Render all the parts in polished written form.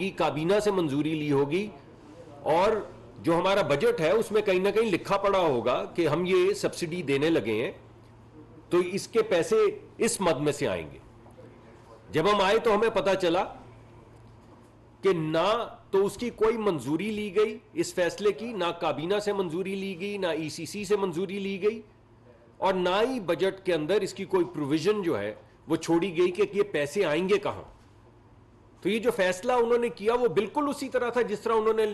کی کابینہ سے منظوری لی ہوگی اور جو ہمارا بجٹ ہے اس میں کہیں نہ کہیں لکھا پڑا ہوگا کہ ہم یہ سبسڈی دینے لگے ہیں تو اس کے پیسے اس مد میں سے آئیں گے. جب ہم آئے تو ہمیں پتا چلا کہ نہ تو اس کی کوئی منظوری لی گئی اس فیصلے کی, نہ کابینہ سے منظوری لی گئی, نہ ای سی سی سے منظوری لی گئی, اور نہ ہی بجٹ کے اندر اس کی کوئی پروویژن جو ہے وہ چھوڑی گئی کہ یہ پیسے آئیں گے کہاں. تو یہ جو فیصلہ انہوں نے کیا وہ بالکل اسی طرح تھا جس طرح انہوں نے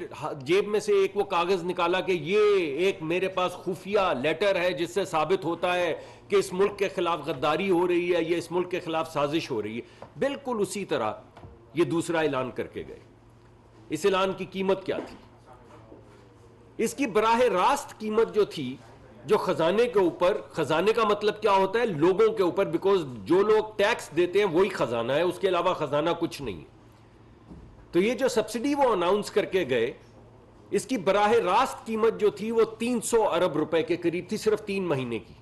جیب میں سے ایک وہ کاغذ نکالا کہ یہ ایک میرے پاس خفیہ لیٹر ہے جس سے ثابت ہوتا ہے کہ اس ملک کے خلاف غداری ہو رہی ہے, یہ اس ملک کے خلاف سازش ہو رہی ہے. بالکل اسی طرح یہ دوسرا اعلان کر کے گئے. اس اعلان کی قیمت کیا تھی؟ اس کی براہ راست قیمت جو تھی, جو خزانے کے اوپر, خزانے کا مطلب کیا ہوتا ہے؟ لوگوں کے اوپر, بیکوز جو لوگ ٹیکس دیتے ہیں وہی خزانہ ہے, اس کے علاوہ خزانہ کچھ نہیں ہے. تو یہ جو سبسڈی وہ اناؤنس کر کے گئے, اس کی براہ راست قیمت جو تھی وہ 300 ارب روپے کے قریب تھی صرف 3 مہینے کی.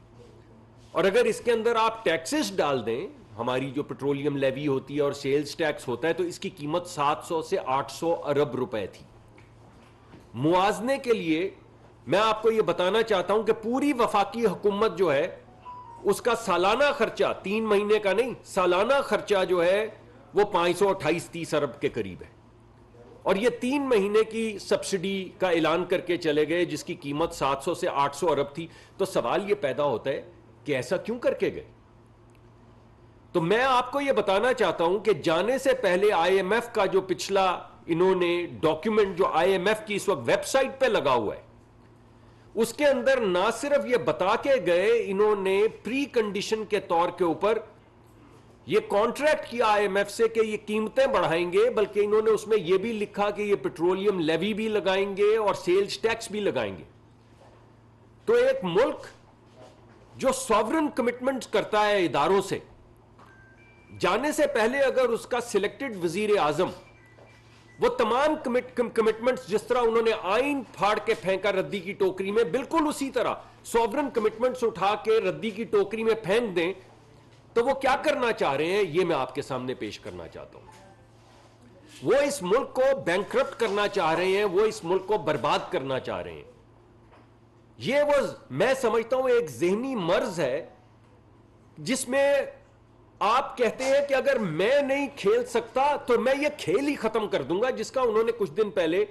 اور اگر اس کے اندر آپ ٹیکسز ڈال دیں, ہماری جو پیٹرولیم لیوی ہوتی ہے اور سیلز ٹیکس ہوتا ہے, تو اس کی قیمت 700 سے 800 ارب روپے تھی. موازنے کے لیے میں آپ کو یہ بتانا چاہتا ہوں کہ پوری وفاقی حکومت جو ہے اس کا سالانہ خرچہ 3 مہینے کا نہیں, سالانہ خرچہ جو ہے وہ 528-30 ارب کے قریب ہے. اور یہ 3 مہینے کی سبسڈی کا اعلان کر کے چلے گئے جس کی قیمت 700 سے 800 ارب تھی. تو سوال یہ پیدا ہوتا ہے کہ ایسا کیوں کر کے گئے؟ تو میں آپ کو یہ بتانا چاہتا ہوں کہ جانے سے پہلے آئی ایم ایف کا جو پچھلا انہوں نے ڈاکیومنٹ جو آئی ایم ایف کی اس وقت ویب سائٹ پہ لگا ہوا ہے, اس کے اندر نہ صرف یہ بتا کے گئے انہوں نے پری کنڈیشن کے طور کے اوپر یہ کانٹریکٹ کیا آئی ایم ایف سے کہ یہ قیمتیں بڑھائیں گے, بلکہ انہوں نے اس میں یہ بھی لکھا کہ یہ پیٹرولیم لیوی بھی لگائیں گے اور سیلز ٹیکس بھی لگائیں گے. تو ایک ملک جو سوورن کمٹمنٹ کرتا ہے اداروں سے, جانے سے پہلے اگر اس کا سلیکٹڈ وزیر اعظم وہ تمام کمٹمنٹس جس طرح انہوں نے آئین پھاڑ کے پھینکا ردی کی ٹوکری میں, بالکل اسی طرح سوورن کمٹمنٹس اٹھا کے ردی کی ٹوکری میں پھینک دیں, تو وہ کیا کرنا چاہ رہے ہیں یہ میں آپ کے سامنے پیش کرنا چاہتا ہوں. وہ اس ملک کو بینکرپٹ کرنا چاہ رہے ہیں, وہ اس ملک کو برباد کرنا چاہ رہے ہیں. یہ وہ میں سمجھتا ہوں ایک ذہنی مرض ہے جس میں آپ کہتے ہیں کہ اگر میں نہیں کھیل سکتا تو میں یہ کھیل ہی ختم کر دوں گا, جس کا انہوں نے کچھ دن پہلے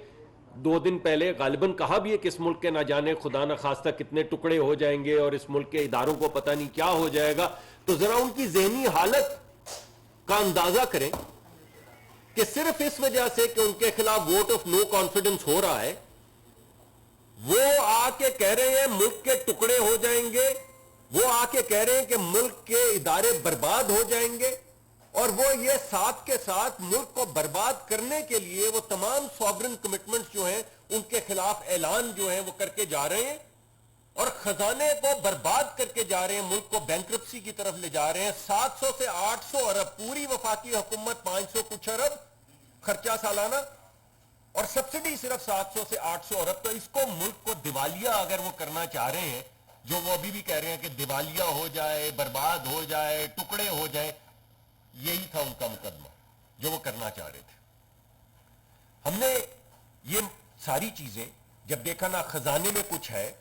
2 دن پہلے غالباً کہا بھی ہے کہ اس ملک کے نہ جانے خدا نہ خواستہ کتنے ٹکڑے ہو جائیں گے اور اس ملک کے اداروں کو پتہ نہیں کیا ہو جائے گا. تو ذرا ان کی ذہنی حالت کا اندازہ کریں کہ صرف اس وجہ سے کہ ان کے خلاف ووٹ آف نو کانفیڈنس ہو رہا ہے, وہ آ کے کہہ رہے ہیں ملک کے ٹکڑے ہو جائیں گے, وہ آ کے کہہ رہے ہیں کہ ملک کے ادارے برباد ہو جائیں گے, اور وہ یہ ساتھ کے ساتھ ملک کو برباد کرنے کے لیے وہ تمام سوورن کمٹمنٹس جو ہیں ان کے خلاف اعلان جو ہیں وہ کر کے جا رہے ہیں, اور خزانے کو برباد کر کے جا رہے ہیں, ملک کو بینکرپسی کی طرف لے جا رہے ہیں. 700 سے 800 ارب پوری وفاقی حکومت 500 کچھ ارب خرچہ سالانہ, اور سبسڈی صرف 700 سے 800 ارب. تو اس کو ملک کو دیوالیہ اگر وہ کرنا چاہ رہے ہیں, جو وہ ابھی بھی کہہ رہے ہیں کہ دیوالیہ ہو جائے, برباد ہو جائے, ٹکڑے ہو جائے, یہی تھا ان کا مقدمہ جو وہ کرنا چاہ رہے تھے. ہم نے یہ ساری چیزیں جب دیکھا نا خزانے میں کچھ ہے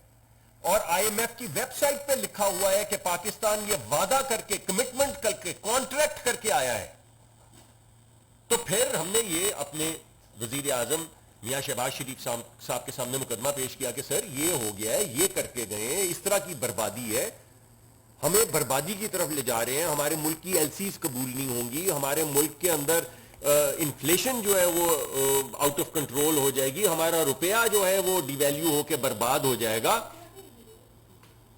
اور آئی ایم ایف کی ویب سائٹ پہ لکھا ہوا ہے کہ پاکستان یہ وعدہ کر کے کمٹمنٹ کر کے کانٹریکٹ کر کے آیا ہے, تو پھر ہم نے یہ اپنے وزیر اعظم میاں شہباز شریف صاحب کے سامنے مقدمہ پیش کیا کہ سر یہ ہو گیا ہے, یہ کر کے گئے ہیں, اس طرح کی بربادی ہے, ہمیں بربادی کی طرف لے جا رہے ہیں, ہمارے ملک کی ایل سیز قبول نہیں ہوں گی, ہمارے ملک کے اندر انفلیشن جو ہے وہ آؤٹ آف کنٹرول ہو جائے گی, ہمارا روپیہ جو ہے وہ ڈی ویلیو ہو کے برباد ہو جائے گا.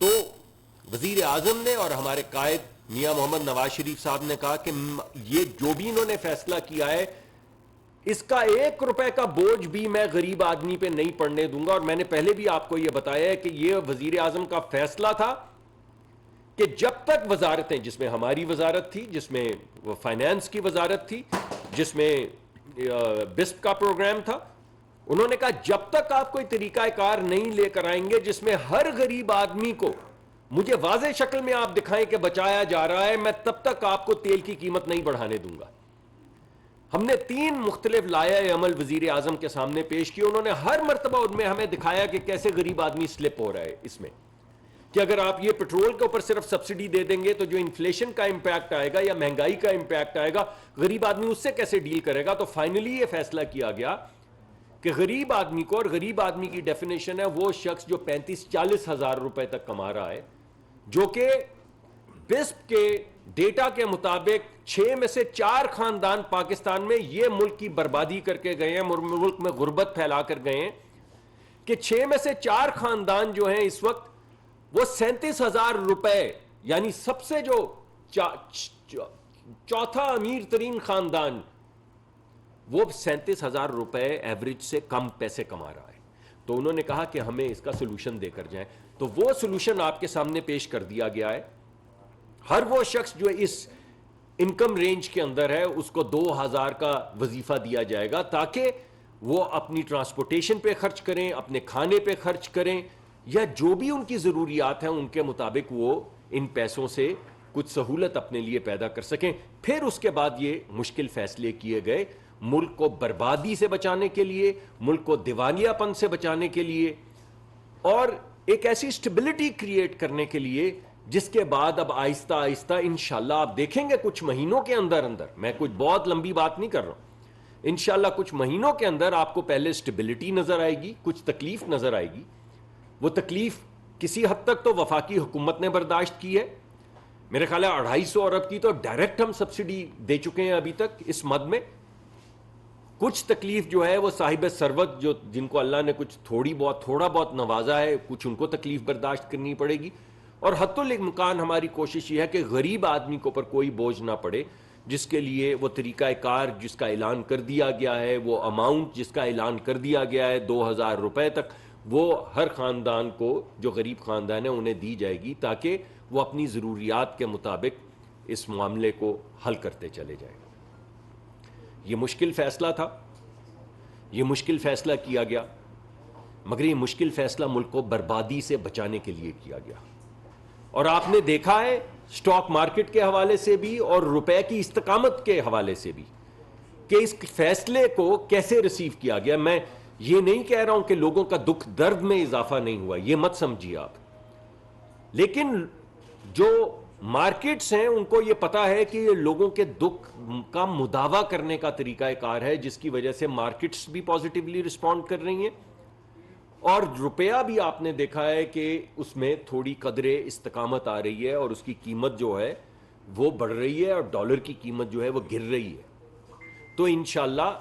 تو وزیر اعظم نے اور ہمارے قائد میاں محمد نواز شریف صاحب نے کہا کہ یہ جو بھی انہوں نے فیصلہ کیا ہے اس کا 1 روپے کا بوجھ بھی میں غریب آدمی پہ نہیں پڑنے دوں گا. اور میں نے پہلے بھی آپ کو یہ بتایا ہے کہ یہ وزیر اعظم کا فیصلہ تھا کہ جب تک وزارتیں, جس میں ہماری وزارت تھی, جس میں فائنانس کی وزارت تھی, جس میں بسپ کا پروگرام تھا, انہوں نے کہا جب تک آپ کوئی طریقہ کار نہیں لے کر آئیں گے جس میں ہر غریب آدمی کو مجھے واضح شکل میں آپ دکھائیں کہ بچایا جا رہا ہے, میں تب تک آپ کو تیل کی قیمت نہیں بڑھانے دوں گا. ہم نے 3 مختلف لائحہ عمل وزیر اعظم کے سامنے پیش کی, انہوں نے ہر مرتبہ ان میں ہمیں دکھایا کہ کیسے غریب آدمی سلپ ہو رہا ہے اس میں, کہ اگر آپ یہ پیٹرول کے اوپر صرف سبسڈی دے دیں گے تو جو انفلیشن کا امپیکٹ آئے گا یا مہنگائی کا امپیکٹ آئے گا, غریب آدمی اس سے کیسے ڈیل کرے گا. تو فائنلی یہ فیصلہ کیا گیا کہ غریب آدمی کو, اور غریب آدمی کی ڈیفینیشن ہے وہ شخص جو 35-40 ہزار روپے تک کما رہا ہے, جو کہ بسپ کے ڈیٹا کے مطابق 6 میں سے 4 خاندان پاکستان میں یہ ملک کی بربادی کر کے گئے ہیں, ملک میں غربت پھیلا کر گئے ہیں, کہ 6 میں سے 4 خاندان جو ہیں اس وقت وہ 37,000 روپے, یعنی سب سے جو چوتھا امیر ترین خاندان, وہ 37,000 روپے ایوریج سے کم پیسے کما رہا ہے. تو انہوں نے کہا کہ ہمیں اس کا سولوشن دے کر جائیں. تو وہ سولوشن آپ کے سامنے پیش کر دیا گیا ہے. ہر وہ شخص جو اس انکم رینج کے اندر ہے اس کو 2,000 کا وظیفہ دیا جائے گا, تاکہ وہ اپنی ٹرانسپورٹیشن پہ خرچ کریں, اپنے کھانے پہ خرچ کریں, یا جو بھی ان کی ضروریات ہیں ان کے مطابق وہ ان پیسوں سے کچھ سہولت اپنے لیے پیدا کر سکیں. پھر اس کے بعد یہ مشکل فیصلے کیے گئے ملک کو بربادی سے بچانے کے لیے, ملک کو دیوالیہ پن سے بچانے کے لیے, اور ایک ایسی اسٹیبلٹی کریٹ کرنے کے لیے جس کے بعد اب آہستہ آہستہ انشاءاللہ آپ دیکھیں گے کچھ مہینوں کے اندر, میں کچھ بہت لمبی بات نہیں کر رہا ہوں, انشاءاللہ کچھ مہینوں کے اندر آپ کو پہلے اسٹیبلٹی نظر آئے گی, کچھ تکلیف نظر آئے گی. وہ تکلیف کسی حد تک تو وفاقی حکومت نے برداشت کی ہے, میرے خیال ہے 250 ارب کی تو ڈائریکٹ ہم سبسڈی دے چکے ہیں ابھی تک اس مد میں. کچھ تکلیف جو ہے وہ صاحب ثروت جو جن کو اللہ نے کچھ تھوڑا بہت نوازا ہے, کچھ ان کو تکلیف برداشت کرنی پڑے گی. اور حتی الامکان ہماری کوشش یہ ہے کہ غریب آدمی کے اوپر کوئی بوجھ نہ پڑے, جس کے لیے وہ طریقہ کار جس کا اعلان کر دیا گیا ہے, وہ اماؤنٹ جس کا اعلان کر دیا گیا ہے 2,000 روپے تک, وہ ہر خاندان کو جو غریب خاندان ہے انہیں دی جائے گی, تاکہ وہ اپنی ضروریات کے مطابق اس معاملے کو حل کرتے چلے جائیں. یہ مشکل فیصلہ تھا, یہ مشکل فیصلہ کیا گیا, مگر یہ مشکل فیصلہ ملک کو بربادی سے بچانے کے لیے کیا گیا. اور آپ نے دیکھا ہے سٹاک مارکیٹ کے حوالے سے بھی اور روپے کی استقامت کے حوالے سے بھی کہ اس فیصلے کو کیسے ریسیو کیا گیا. میں یہ نہیں کہہ رہا ہوں کہ لوگوں کا دکھ درد میں اضافہ نہیں ہوا, یہ مت سمجھیے آپ, لیکن جو مارکیٹس ہیں ان کو یہ پتا ہے کہ یہ لوگوں کے دکھ کا مداوع کرنے کا طریقہ کار ہے, جس کی وجہ سے مارکیٹس بھی پازیٹیولی رسپونڈ کر رہی ہیں, اور روپیہ بھی آپ نے دیکھا ہے کہ اس میں تھوڑی قدرے استقامت آ رہی ہے اور اس کی قیمت جو ہے وہ بڑھ رہی ہے, اور ڈالر کی قیمت جو ہے وہ گر رہی ہے. تو انشاءاللہ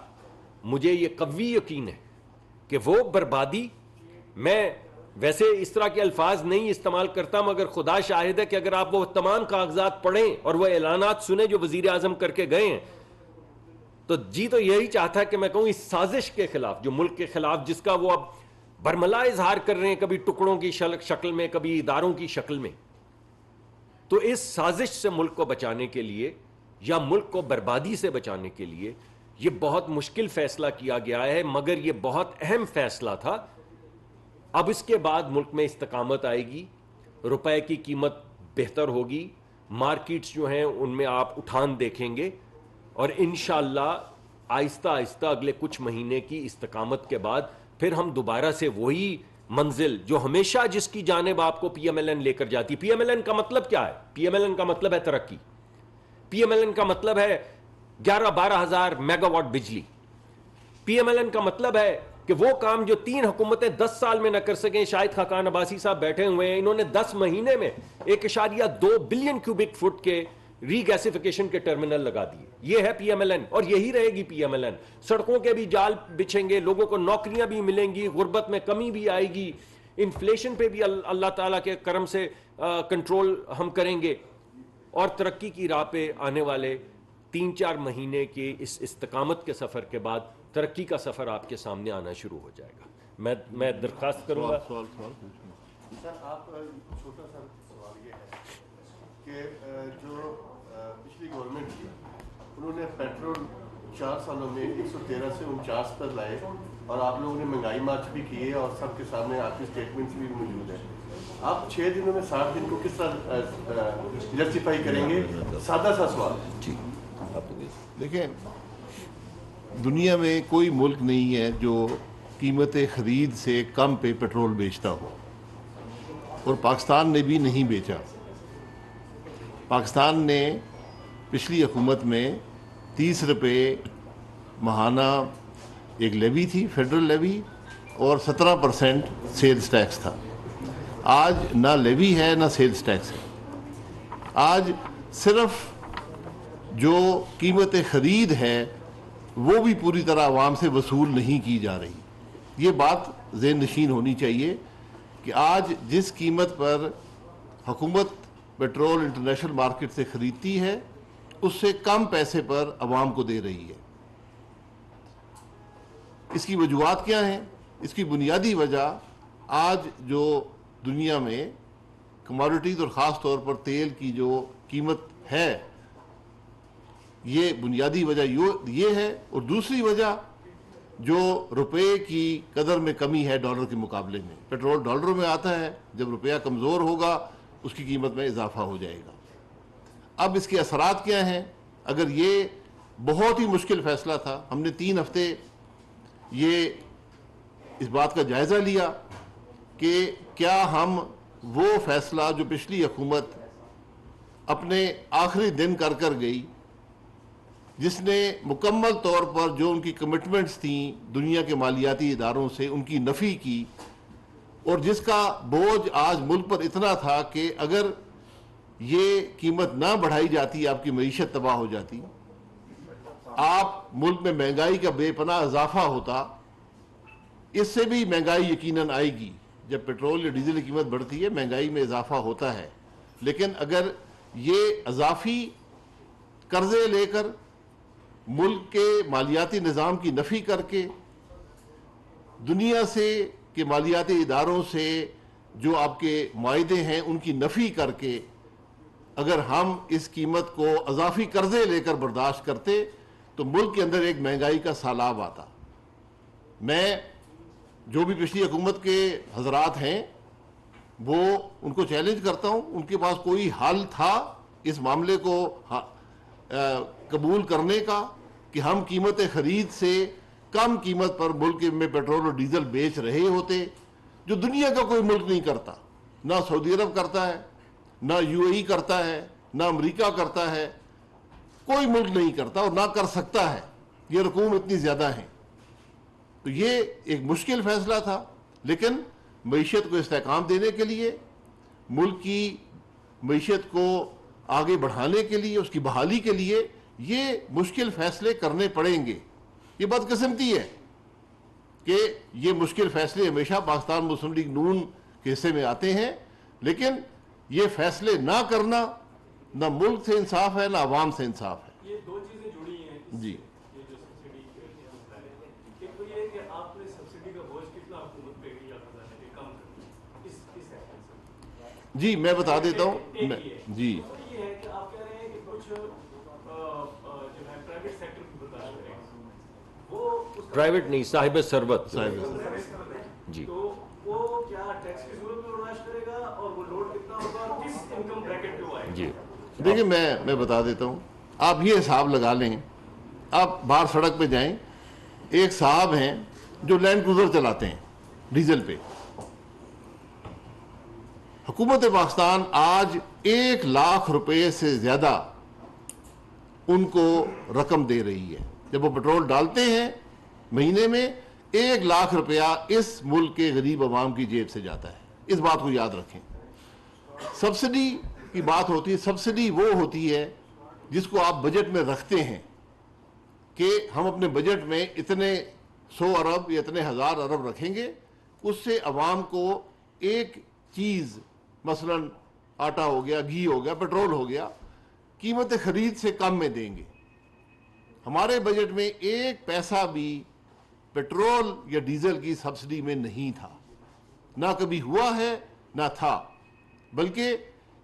مجھے یہ قوی یقین ہے کہ وہ بربادی, میں ویسے اس طرح کے الفاظ نہیں استعمال کرتا, مگر خدا شاہد ہے کہ اگر آپ وہ تمام کاغذات پڑھیں اور وہ اعلانات سنیں جو وزیر اعظم کر کے گئے ہیں, تو یہی چاہتا ہے کہ میں کہوں اس سازش کے خلاف, جو ملک کے خلاف جس کا وہ اب برملا اظہار کر رہے ہیں, کبھی ٹکڑوں کی شکل میں, کبھی اداروں کی شکل میں, تو اس سازش سے ملک کو بچانے کے لیے یا ملک کو بربادی سے بچانے کے لیے یہ بہت مشکل فیصلہ کیا گیا ہے, مگر یہ بہت اہم فیصلہ تھا. اب اس کے بعد ملک میں استقامت آئے گی, روپے کی قیمت بہتر ہوگی, مارکیٹس جو ہیں ان میں آپ اٹھان دیکھیں گے, اور انشاءاللہ آہستہ آہستہ اگلے کچھ مہینے کی استقامت کے بعد پھر ہم دوبارہ سے وہی منزل جو ہمیشہ جس کی جانب آپ کو پی ایم ایل این لے کر جاتی. پی ایم ایل این کا مطلب کیا ہے؟ پی ایم ایل این کا مطلب ہے ترقی, پی ایم ایل این کا مطلب ہے 11-12 ہزار میگا واٹ بجلی, پی ایم ایل این کا مطلب ہے کہ وہ کام جو 3 حکومتیں 10 سال میں نہ کر سکیں. شاہد خاقان عباسی صاحب بیٹھے ہوئے ہیں, انہوں نے 10 مہینے میں 1.2 بلین کیوبک فٹ کے ری گیسیفیکیشن کے ٹرمینل لگا دیے. یہ ہے پی ایم ایل این, اور یہی رہے گی پی ایم ایل این. سڑکوں کے بھی جال بچھیں گے, لوگوں کو نوکریاں بھی ملیں گی, غربت میں کمی بھی آئے گی, انفلیشن پہ بھی اللہ تعالیٰ کے کرم سے کنٹرول ہم کریں گے, اور ترقی کی راہ پہ آنے والے 3-4 مہینے کے اس استقامت کے سفر کے بعد ترقی کا سفر آپ کے سامنے آنا شروع ہو جائے گا. میں درخواست کروں گا. سر آپ چھوٹا سا سوال یہ ہے کہ جو پچھلی گورنمنٹ تھی انہوں نے پیٹرول 4 سالوں میں 113 سے 49 پر لائے, اور آپ لوگوں نے مہنگائی مارچ بھی کی ہے اور سب کے سامنے آپ کی اسٹیٹمنٹس بھی موجود ہیں. آپ 6 دنوں میں 60 دن کو کس طرح جسٹیفائی کریں گے؟ سادہ سا سوال. دیکھیں دنیا میں کوئی ملک نہیں ہے جو قیمت خرید سے کم پہ پیٹرول بیچتا ہو، اور پاکستان نے بھی نہیں بیچا۔ پاکستان نے پچھلی حکومت میں 30 روپے ماہانہ ایک لیوی تھی، فیڈرل لیوی، اور 17% سیلز ٹیکس تھا۔ آج نہ لیوی ہے نہ سیلز ٹیکس ہے۔ آج صرف جو قیمت خرید ہے وہ بھی پوری طرح عوام سے وصول نہیں کی جا رہی۔ یہ بات ذہن نشین ہونی چاہیے کہ آج جس قیمت پر حکومت پیٹرول انٹرنیشنل مارکیٹ سے خریدتی ہے اس سے کم پیسے پر عوام کو دے رہی ہے۔ اس کی وجوہات کیا ہیں؟ اس کی بنیادی وجہ آج جو دنیا میں کموڈیٹیز اور خاص طور پر تیل کی جو قیمت ہے، یہ بنیادی وجہ یہ ہے، اور دوسری وجہ جو روپے کی قدر میں کمی ہے ڈالر کے مقابلے میں۔ پیٹرول ڈالروں میں آتا ہے، جب روپیہ کمزور ہوگا اس کی قیمت میں اضافہ ہو جائے گا۔ اب اس کے اثرات کیا ہیں؟ اگر یہ بہت ہی مشکل فیصلہ تھا، ہم نے 3 ہفتے یہ اس بات کا جائزہ لیا کہ کیا ہم وہ فیصلہ جو پچھلی حکومت اپنے آخری دن کر گئی، جس نے مکمل طور پر جو ان کی کمٹمنٹس تھیں دنیا کے مالیاتی اداروں سے ان کی نفی کی، اور جس کا بوجھ آج ملک پر اتنا تھا کہ اگر یہ قیمت نہ بڑھائی جاتی آپ کی معیشت تباہ ہو جاتی، آپ ملک میں مہنگائی کا بے پناہ اضافہ ہوتا۔ اس سے بھی مہنگائی یقیناً آئے گی، جب پیٹرول یا ڈیزل کی قیمت بڑھتی ہے مہنگائی میں اضافہ ہوتا ہے، لیکن اگر یہ اضافی قرضے لے کر ملک کے مالیاتی نظام کی نفی کر کے دنیا سے کے مالیاتی اداروں سے جو آپ کے معاہدے ہیں ان کی نفی کر کے اگر ہم اس قیمت کو اضافی قرضے لے کر برداشت کرتے تو ملک کے اندر ایک مہنگائی کا سیلاب آتا۔ میں جو بھی پچھلی حکومت کے حضرات ہیں وہ ان کو چیلنج کرتا ہوں، ان کے پاس کوئی حل تھا اس معاملے کو قبول کرنے کا کہ ہم قیمت خرید سے کم قیمت پر ملک میں پیٹرول اور ڈیزل بیچ رہے ہوتے، جو دنیا کا کوئی ملک نہیں کرتا، نہ سعودی عرب کرتا ہے، نہ یو اے ای کرتا ہے، نہ امریکہ کرتا ہے، کوئی ملک نہیں کرتا اور نہ کر سکتا ہے، یہ رقوم اتنی زیادہ ہیں۔ تو یہ ایک مشکل فیصلہ تھا، لیکن معیشت کو استحکام دینے کے لیے، ملک کی معیشت کو آگے بڑھانے کے لیے، اس کی بحالی کے لیے یہ مشکل فیصلے کرنے پڑیں گے۔ یہ بدقسمتی ہے کہ یہ مشکل فیصلے ہمیشہ پاکستان مسلم لیگ نون کے حصے میں آتے ہیں، لیکن یہ فیصلے نہ کرنا نہ ملک سے انصاف ہے نہ عوام سے انصاف ہے۔ یہ 2 چیزیں جڑی ہیں جی، یہ جو سبسڈی ہوتا ہے، ایک تو یہ ہے کہ آپ نے سبسڈی کا بوجھ کتنا حکومت پہ لیا تھا کہ کم کرنا اس ایکسپینس۔ جی میں بتا دیتا ہوں۔ جی یہ ہے کہ آپ کہہ رہے ہیں کہ کچھ جو ہے پرائیویٹ سیکٹر کی برداشت کرے گا، وہ پرائیویٹ نہیں، صاحب ثروت۔ جی، تو وہ کیا ٹیکس کی صورت میں برداشت کرے گا اور وہ لوڈ کتنا ہوگا، کس انکم بریکٹ پہ وہ آئے گا؟ جی دیکھیں میں بتا دیتا ہوں، آپ یہ حساب لگا لیں، آپ باہر سڑک پہ جائیں، ایک صاحب ہیں جو لینڈ کروزر چلاتے ہیں ڈیزل پہ، حکومت پاکستان آج 1 لاکھ روپے سے زیادہ ان کو رقم دے رہی ہے۔ جب وہ پیٹرول ڈالتے ہیں مہینے میں 1 لاکھ روپیہ اس ملک کے غریب عوام کی جیب سے جاتا ہے۔ اس بات کو یاد رکھیں۔ سبسڈی کی بات ہوتی ہے، سبسڈی وہ ہوتی ہے جس کو آپ بجٹ میں رکھتے ہیں کہ ہم اپنے بجٹ میں اتنے 100 ارب یا اتنے 1000 ارب رکھیں گے، اس سے عوام کو ایک چیز مثلا آٹا ہو گیا، گھی ہو گیا، پیٹرول ہو گیا، قیمت خرید سے کم میں دیں گے۔ ہمارے بجٹ میں 1 پیسہ بھی پیٹرول یا ڈیزل کی سبسڈی میں نہیں تھا، نہ کبھی ہوا ہے نہ تھا، بلکہ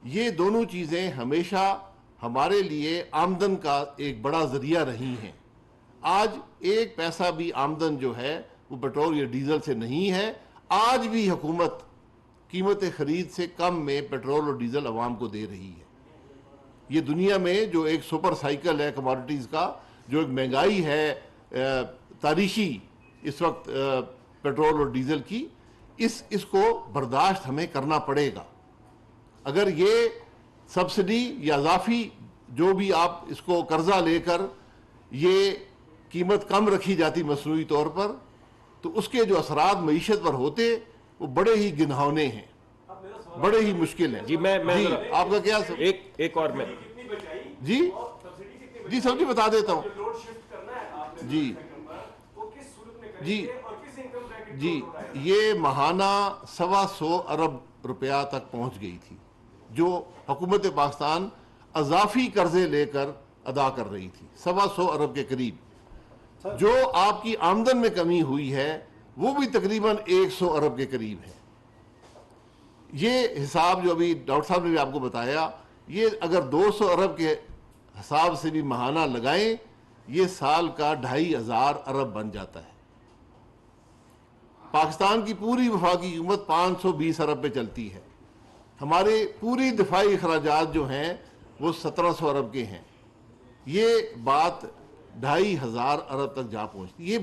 یہ دونوں چیزیں ہمیشہ ہمارے لیے آمدن کا ایک بڑا ذریعہ رہی ہیں۔ آج 1 پیسہ بھی آمدن جو ہے وہ پیٹرول یا ڈیزل سے نہیں ہے۔ آج بھی حکومت قیمت خرید سے کم میں پیٹرول اور ڈیزل عوام کو دے رہی ہے۔ یہ دنیا میں جو ایک سپر سائیکل ہے کموڈیٹیز کا، جو ایک مہنگائی ہے تاریخی اس وقت پیٹرول اور ڈیزل کی، اس کو برداشت ہمیں کرنا پڑے گا۔ اگر یہ سبسڈی یا اضافی جو بھی آپ اس کو قرضہ لے کر یہ قیمت کم رکھی جاتی مصنوعی طور پر، تو اس کے جو اثرات معیشت پر ہوتے وہ بڑے ہی گنہونے ہیں، بڑے ہی مشکل ہیں۔ جی میں آپ کا کیا ایک اور میں کتنی بچائی جی اور سبسڈی کتنی جی سب بتا دیتا ہوں۔ جو لوڈ شفٹ کرنا ہے آپ نے جی سیکٹر پر، وہ کس صورت میں کریں جی گے اور کس انکم بریکٹ جی کو اٹھائے گا؟ یہ ماہانہ 125 ارب روپیہ تک پہنچ گئی تھی جو حکومت پاکستان اضافی قرضے لے کر ادا کر رہی تھی، 125 ارب کے قریب۔ جو آپ کی آمدن میں کمی ہوئی ہے وہ بھی تقریباً 100 ارب کے قریب ہے۔ یہ حساب جو ابھی ڈاکٹر صاحب نے بھی آپ کو بتایا، یہ اگر 200 ارب کے حساب سے بھی ماہانہ لگائیں، یہ سال کا 2500 ارب بن جاتا ہے۔ پاکستان کی پوری وفاقی حکومت 520 ارب پہ چلتی ہے، ہمارے پوری دفاعی اخراجات جو ہیں وہ 1700 ارب کے ہیں۔ یہ بات 2500 ارب تک جا پہنچتی ہے۔ یہ